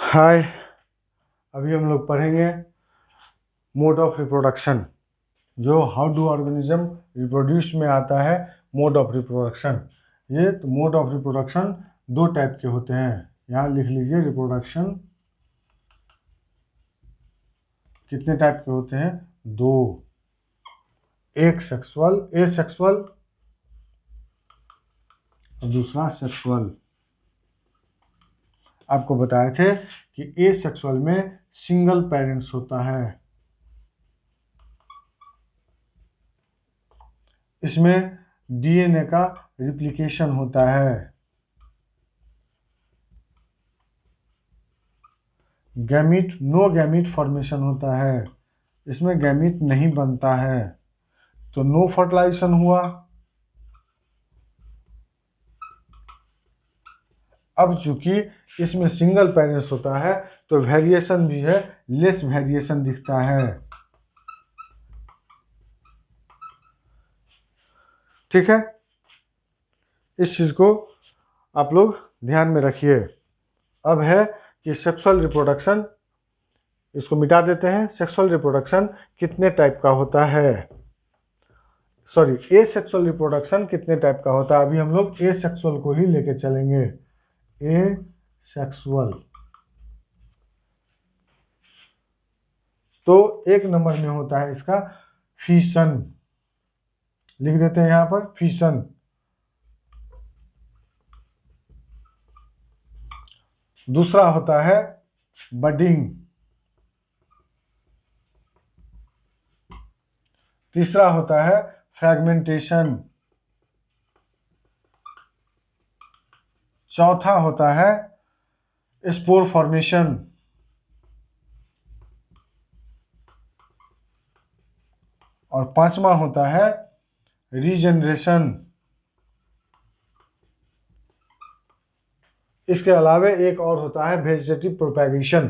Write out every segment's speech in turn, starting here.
हाय, अभी हम लोग पढ़ेंगे मोड ऑफ रिप्रोडक्शन, जो हाउ डू ऑर्गेनिज्म रिप्रोड्यूस में आता है। मोड ऑफ रिप्रोडक्शन, ये तो मोड ऑफ रिप्रोडक्शन दो टाइप के होते हैं। यहाँ लिख लीजिए, रिप्रोडक्शन कितने टाइप के होते हैं? दो, एक सेक्सुअल एसेक्सुअल और दूसरा सेक्सुअल। आपको बताए थे कि एसेक्सुअल में सिंगल पेरेंट्स होता है, इसमें डीएनए का रिप्लिकेशन होता है। गैमीट नो गैमीट फॉर्मेशन होता है, इसमें गैमीट नहीं बनता है, तो नो फर्टिलाइजेशन हुआ। अब चूंकि इसमें सिंगल पेरेंट्स होता है तो वेरिएशन भी है, लेस वेरिएशन दिखता है। ठीक है, इस चीज को आप लोग ध्यान में रखिए। अब है कि सेक्सुअल रिप्रोडक्शन, इसको मिटा देते हैं। सेक्सुअल रिप्रोडक्शन कितने टाइप का होता है? सॉरी, एसेक्सुअल रिप्रोडक्शन कितने टाइप का होता है? अभी हम लोग एसेक्सुअल को ही लेके चलेंगे। एसेक्सुअल तो एक नंबर में होता है इसका फिशन, लिख देते हैं यहां पर फिशन। दूसरा होता है बडिंग, तीसरा होता है फ्रैगमेंटेशन, चौथा होता है स्पोर फॉर्मेशन, और पांचवा होता है रीजनरेशन। इसके अलावा एक और होता है वेजिटेटिव प्रोपैगेशन।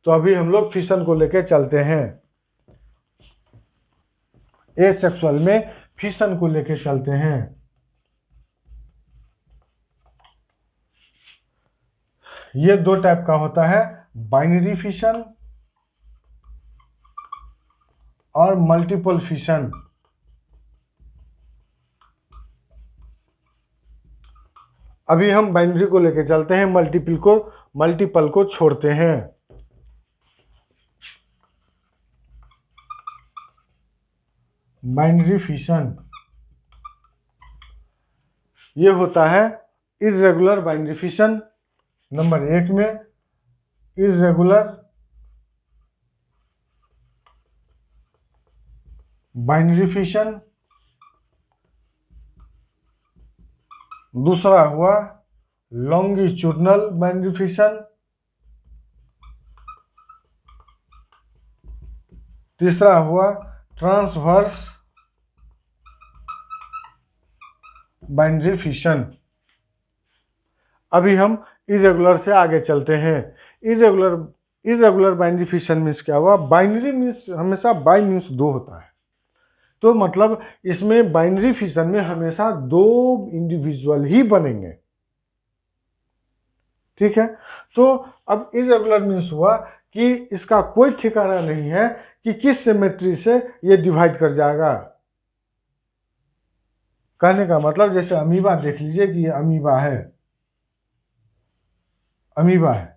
तो अभी हम लोग फिशन को लेके चलते हैं, एसेक्सुअल में फिशन को लेके चलते हैं। ये दो टाइप का होता है, बाइनरी फिशन और मल्टीपल फिशन। अभी हम बाइनरी को लेके चलते हैं, मल्टीपल को छोड़ते हैं। बाइनरी फिशन ये होता है इर्रेगुलर बाइनरी फिशन। नंबर एक में इर्रेगुलर बाइनरी फिशन, दूसरा हुआ लॉन्गिट्यूडनल बाइनरी फिशन, तीसरा हुआ ट्रांसवर्स बाइनरी फिशन। अभी हम इरेगुलर से आगे चलते हैं। इरेगुलर बाइनरी फिशन मीन्स क्या हुआ? बाइनरी मीन्स हमेशा बाई मीन्स दो होता है, तो मतलब इसमें बाइनरी फिशन में हमेशा दो इंडिविजुअल ही बनेंगे। ठीक है, तो अब इरेगुलर मीन्स हुआ कि इसका कोई ठिकाना नहीं है कि किस सिमेट्री से ये डिवाइड कर जाएगा। कहने का मतलब जैसे अमीबा देख लीजिए कि ये अमीबा है,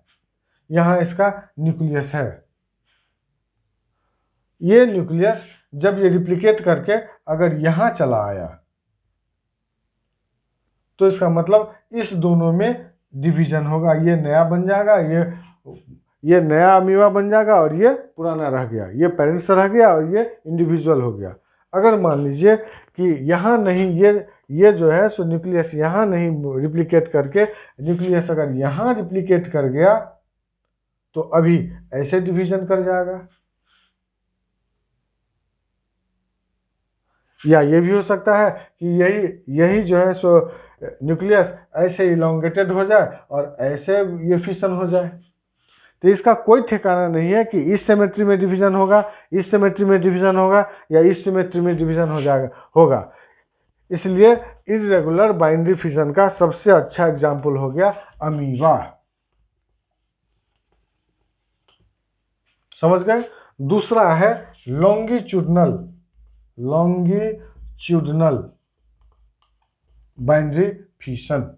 यहां इसका न्यूक्लियस है। ये न्यूक्लियस जब ये रिप्लिकेट करके अगर यहां चला आया तो इसका मतलब इस दोनों में डिवीजन होगा, ये नया बन जाएगा, ये नया अमीबा बन जाएगा और ये पुराना रह गया, ये पेरेंट्स रह गया और ये इंडिविजुअल हो गया। अगर मान लीजिए कि यहाँ नहीं, ये जो है सो न्यूक्लियस यहाँ नहीं रिप्लिकेट करके, न्यूक्लियस अगर यहाँ रिप्लिकेट कर गया तो अभी ऐसे डिवीजन कर जाएगा, या ये भी हो सकता है कि यही जो है सो न्यूक्लियस ऐसे इलोंगेटेड हो जाए और ऐसे ये फिशन हो जाए। तो इसका कोई ठिकाना नहीं है कि इस सिमेट्री में डिवीजन होगा, इस सिमेट्री में डिवीजन होगा, या इस सिमेट्री में डिवीजन होगा। इसलिए इरेगुलर बाइनरी फिशन का सबसे अच्छा एग्जाम्पल हो गया अमीबा। समझ गए। दूसरा है longitudinal, longitudinal binary fission,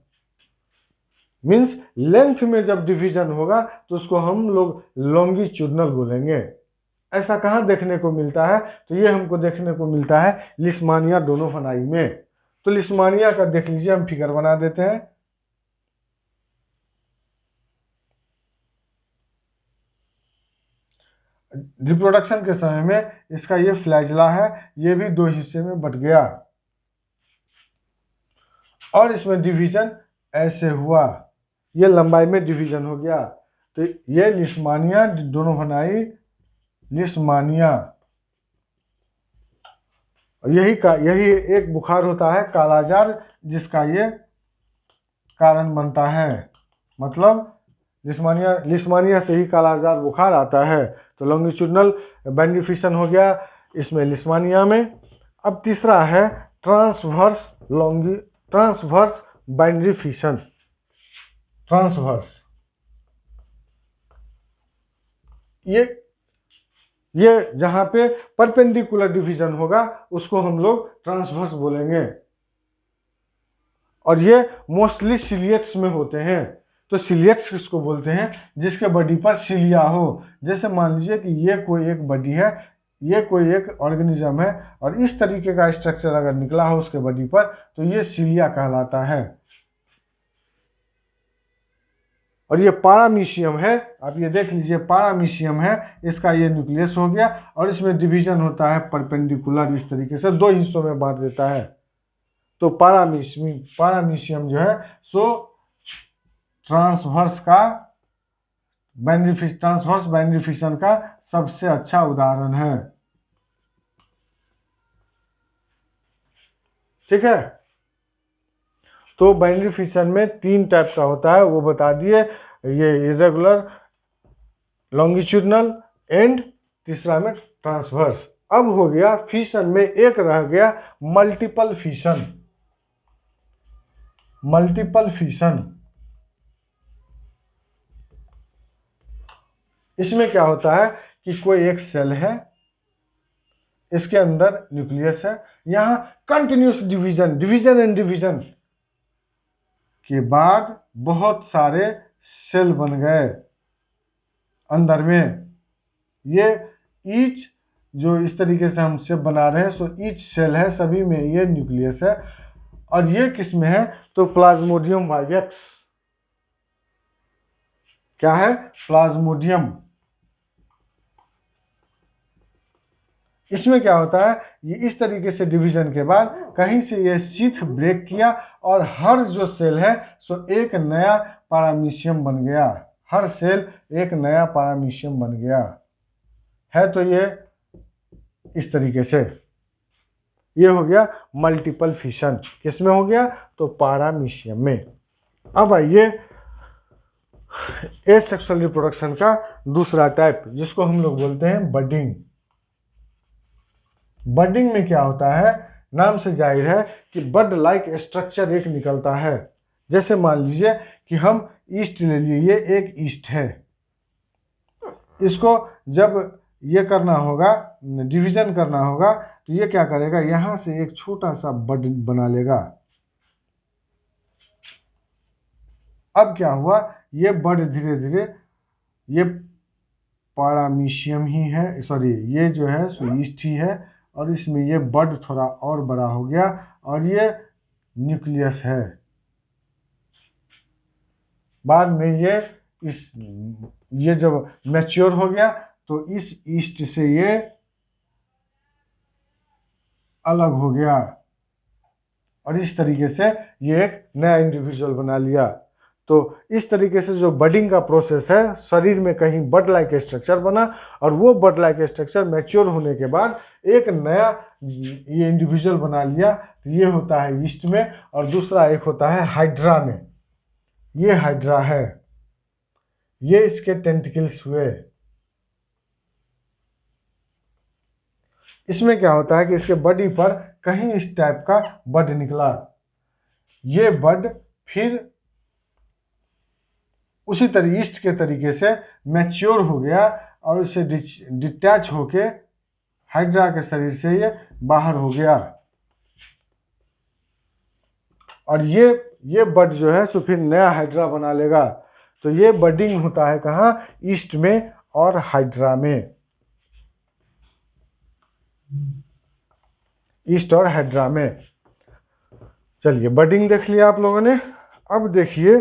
means length में जब डिवीजन होगा तो उसको हम लोग लॉन्गिट्यूडनल बोलेंगे। ऐसा कहाँ देखने को मिलता है? तो ये हमको देखने को मिलता है लिस्मानिया डोनोफनाई में। तो लिस्मानिया का देख लीजिए, हम फिगर बना देते हैं। रिप्रोडक्शन के समय में इसका ये फ्लैजला है, ये भी दो हिस्से में बट गया और इसमें डिवीजन ऐसे हुआ, ये लंबाई में डिवीजन हो गया। तो ये लिस्मानिया डोनोफनाई, लिस्मानिया, यही एक बुखार होता है कालाजार जिसका ये कारण बनता है। मतलब लिस्मानिया से ही कालाजार बुखार आता है। तो लॉन्गिट्यूडनल बाइनरी फिशन हो गया इसमें लिस्मानिया में। अब तीसरा है ट्रांसवर्स बाइनरी फिशन। ट्रांसवर्स, ये जहां पे परपेंडिकुलर डिवीजन होगा उसको हम लोग ट्रांसवर्स बोलेंगे और ये मोस्टली सिलिएट्स में होते हैं। तो सिलिएट्स किसको बोलते हैं? जिसके बॉडी पर सिलिया हो। जैसे मान लीजिए कि ये कोई एक बॉडी है, ये कोई एक ऑर्गेनिज्म है और इस तरीके का स्ट्रक्चर अगर निकला हो उसके बॉडी पर तो ये सिलिया कहलाता है। और ये पारामीशियम है, आप ये देख लीजिए पारामीशियम है, इसका ये न्यूक्लियस हो गया और इसमें डिवीजन होता है परपेंडिकुलर, इस तरीके से दो हिस्सों में बांट देता है। तो पारामीशियम जो है सो ट्रांसवर्स बाइनरी फिशन का सबसे अच्छा उदाहरण है। ठीक है। तो बाइनरी फिशन में 3 टाइप का होता है, वो बता दिए, ये इरेगुलर, लॉन्गिट्यूडनल एंड तीसरा में ट्रांसवर्स। अब हो गया फिशन में एक रह गया मल्टीपल फिशन। मल्टीपल फिशन, इसमें क्या होता है कि कोई एक सेल है, इसके अंदर न्यूक्लियस है, यहां कंटिन्यूस डिवीजन के बाद बहुत सारे सेल बन गए अंदर में। ये ईच जो इस तरीके से हम सेल बना रहे हैं, सो ईच सेल है, सभी में ये न्यूक्लियस है। और ये किस में है? तो प्लाज्मोडियम वाइवेक्स। क्या है? प्लाज्मोडियम। इसमें क्या होता है, ये इस तरीके से डिवीजन के बाद कहीं से ये शीथ ब्रेक किया और हर जो सेल है सो एक नया पारामीशियम बन गया। हर सेल एक नया पारामीशियम बन गया है। तो ये इस तरीके से ये हो गया मल्टीपल फिशन। किसमें हो गया? तो पारामीशियम में। अब आइए एसेक्सुअल रिप्रोडक्शन का दूसरा टाइप, जिसको हम लोग बोलते हैं बडिंग। बडिंग में क्या होता है, नाम से जाहिर है कि बड लाइक स्ट्रक्चर एक निकलता है। जैसे मान लीजिए कि हम ईस्ट ले लिए, ये एक ईस्ट है, इसको जब ये करना होगा, डिवीजन करना होगा, तो ये क्या करेगा, यहां से एक छोटा सा बड बना लेगा। अब क्या हुआ, ये बड धीरे धीरे, ये पारामीशियम ही है, सॉरी ये जो है सो ईस्ट ही है, और इसमें ये बड थोड़ा और बड़ा हो गया और ये न्यूक्लियस है। बाद में ये जब मैच्योर हो गया तो इस ईस्ट से ये अलग हो गया और इस तरीके से ये एक नया इंडिविजुअल बना लिया। तो इस तरीके से जो बडिंग का प्रोसेस है, शरीर में कहीं बड लाइक स्ट्रक्चर बना और वो बड लाइक स्ट्रक्चर मैच्योर होने के बाद एक नया ये इंडिविजुअल बना लिया। तो ये होता है ईस्ट में, और दूसरा एक होता है हाइड्रा में। ये हाइड्रा है, ये इसके टेंटिकल्स हुए। इसमें क्या होता है कि इसके बॉडी पर कहीं इस टाइप का बड निकला, ये बड फिर उसी तरह ईस्ट के तरीके से मैच्योर हो गया और इसे डिटैच होके हाइड्रा के शरीर से ये बाहर हो गया। और ये बड जो है सो फिर नया हाइड्रा बना लेगा। तो ये बडिंग होता है कहाँ, ईस्ट में और हाइड्रा में, ईस्ट और हाइड्रा में। चलिए बडिंग देख लिया आप लोगों ने। अब देखिए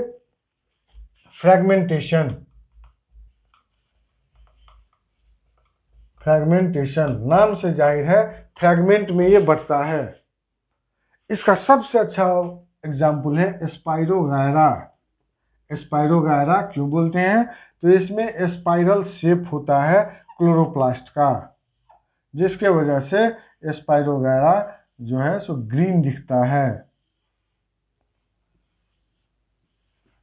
फ्रैगमेंटेशन। फ्रैगमेंटेशन नाम से जाहिर है फ्रैगमेंट में ये बढ़ता है। इसका सबसे अच्छा एग्जाम्पल है स्पाइरोगायरा। स्पाइरोगायरा क्यों बोलते हैं, तो इसमें स्पाइरल शेप होता है क्लोरोप्लास्ट का, जिसके वजह से स्पाइरोगायरा जो है सो ग्रीन दिखता है।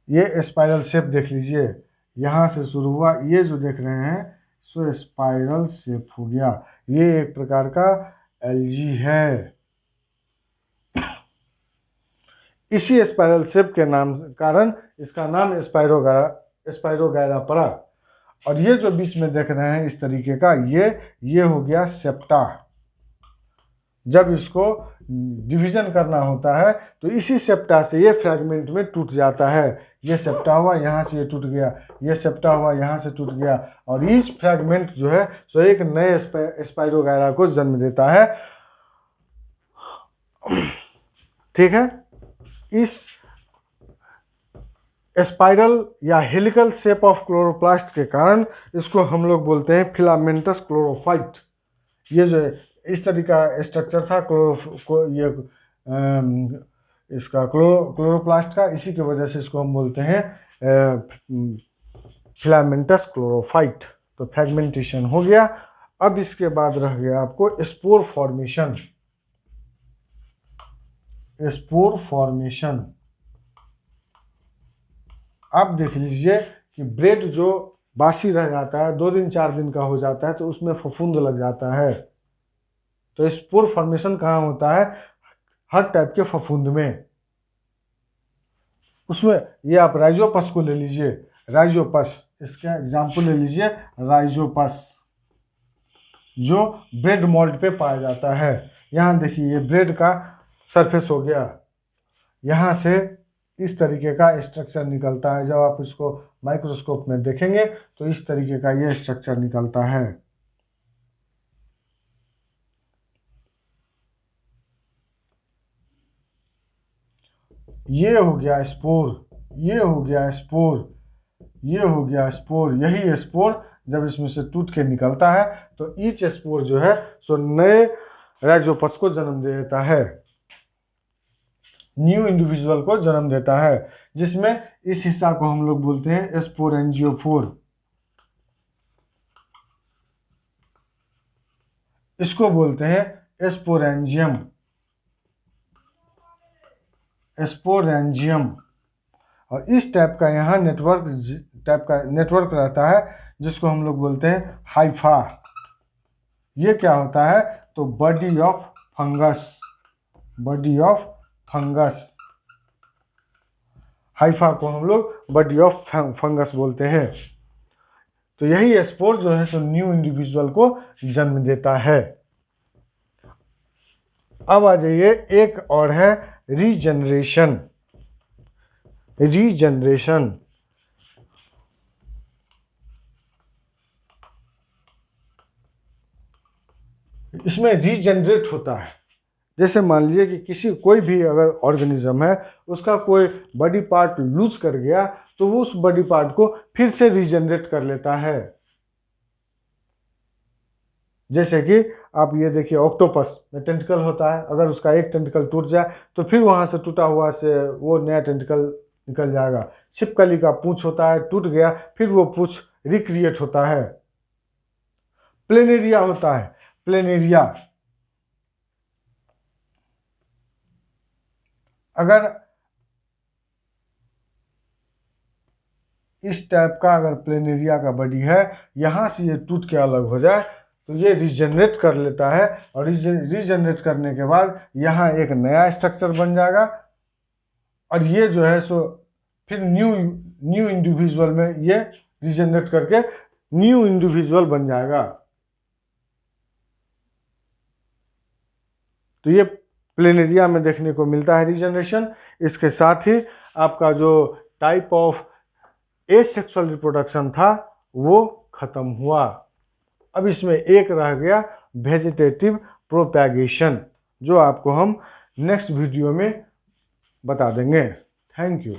ये स्पाइरल शेप देख लीजिए, यहाँ से शुरू हुआ, ये जो देख रहे हैं सो स्पाइरल शेप हो गया। ये एक प्रकार का एल्गी है। इसी स्पाइरल शेप के नाम कारण इसका नाम स्पाइरोगायरा पड़ा। और ये जो बीच में देख रहे हैं इस तरीके का, ये हो गया सेप्टा। जब इसको डिवीजन करना होता है तो इसी सेप्टा से ये फ्रैगमेंट में टूट जाता है। ये सेप्टा हुआ, यहाँ से ये टूट गया, ये सेप्टा हुआ, यहाँ से टूट गया, और इस फ्रैगमेंट जो है सो एक नए स्पाइरोगायरा को जन्म देता है। ठीक है, इस स्पाइरल या हेलिकल शेप ऑफ क्लोरोप्लास्ट के कारण इसको हम लोग बोलते हैं फिलामेंटस क्लोरोफाइट। ये जो इस तरीका स्ट्रक्चर था इसका क्लोरोप्लास्ट का, इसी की वजह से इसको हम बोलते हैं फिलामेंटस क्लोरोफाइट। तो फ्रैगमेंटेशन हो गया। अब इसके बाद रह गया आपको स्पोर फॉर्मेशन। स्पोर फॉर्मेशन, आप देख लीजिए कि ब्रेड जो बासी रह जाता है, 2 दिन 4 दिन का हो जाता है, तो उसमें फफूंद लग जाता है। तो स्पोर फॉर्मेशन कहाँ होता है, हर टाइप के फफूंद में। उसमें ये आप राइजोपस को ले लीजिए, राइजोपस, इसका एग्जाम्पल ले लीजिए राइजोपस, जो ब्रेड मोल्ड पे पाया जाता है। यहाँ देखिए ये ब्रेड का सरफेस हो गया, यहाँ से इस तरीके का स्ट्रक्चर निकलता है। जब आप इसको माइक्रोस्कोप में देखेंगे तो इस तरीके का ये स्ट्रक्चर निकलता है। ये हो गया स्पोर, ये हो गया स्पोर, ये हो गया स्पोर। यही स्पोर जब इसमें से टूट के निकलता है तो ईच स्पोर जो है सो नए राइजोपस को जन्म देता है, न्यू इंडिविजुअल को जन्म देता है, जिसमें इस हिस्सा को हम लोग बोलते हैं स्पोरेंजियोफोर। इसको बोलते हैं स्पोरेंजियम, स्पोरेंजियम। और इस टाइप का यहाँ नेटवर्क रहता है, जिसको हम लोग बोलते हैं हाइफा। ये क्या होता है, तो body of fungus, body of fungus. Haifa को हम लोग बॉडी ऑफ फंगस बोलते हैं। तो यही स्पोर जो है सो न्यू इंडिविजुअल को जन्म देता है। अब आ जाइए, एक और है रीजनरेशन। रीजनरेशन, इसमें रीजनरेट होता है। जैसे मान लीजिए कि किसी कोई भी अगर ऑर्गेनिज्म है, उसका कोई बॉडी पार्ट लूज कर गया तो वो उस बॉडी पार्ट को फिर से रीजनरेट कर लेता है। जैसे कि आप ये देखिए ऑक्टोपस में टेंटिकल होता है, अगर उसका एक टेंटिकल टूट जाए तो फिर वहाँ से टूटा हुआ से वो नया टेंटिकल निकल जाएगा। छिपकली का पूंछ होता है, टूट गया फिर वो पूंछ रिक्रिएट होता है। प्लेनेरिया होता है, प्लेनेरिया, अगर इस टाइप का अगर प्लेनेरिया का बॉडी है, यहाँ से ये टूट के अलग हो जाए तो ये रीजनरेट कर लेता है, और रीजनरेट करने के बाद यहाँ एक नया स्ट्रक्चर बन जाएगा, और ये जो है सो फिर न्यू इंडिविजुअल में ये रीजनरेट करके न्यू इंडिविजुअल बन जाएगा। तो ये प्लेनेरिया में देखने को मिलता है रीजनरेशन। इसके साथ ही आपका जो टाइप ऑफ एसेक्सुअल रिप्रोडक्शन था वो खत्म हुआ। अब इसमें एक रह गया वेजिटेटिव प्रोपैगेशन, जो आपको हम नेक्स्ट वीडियो में बता देंगे। Thank you.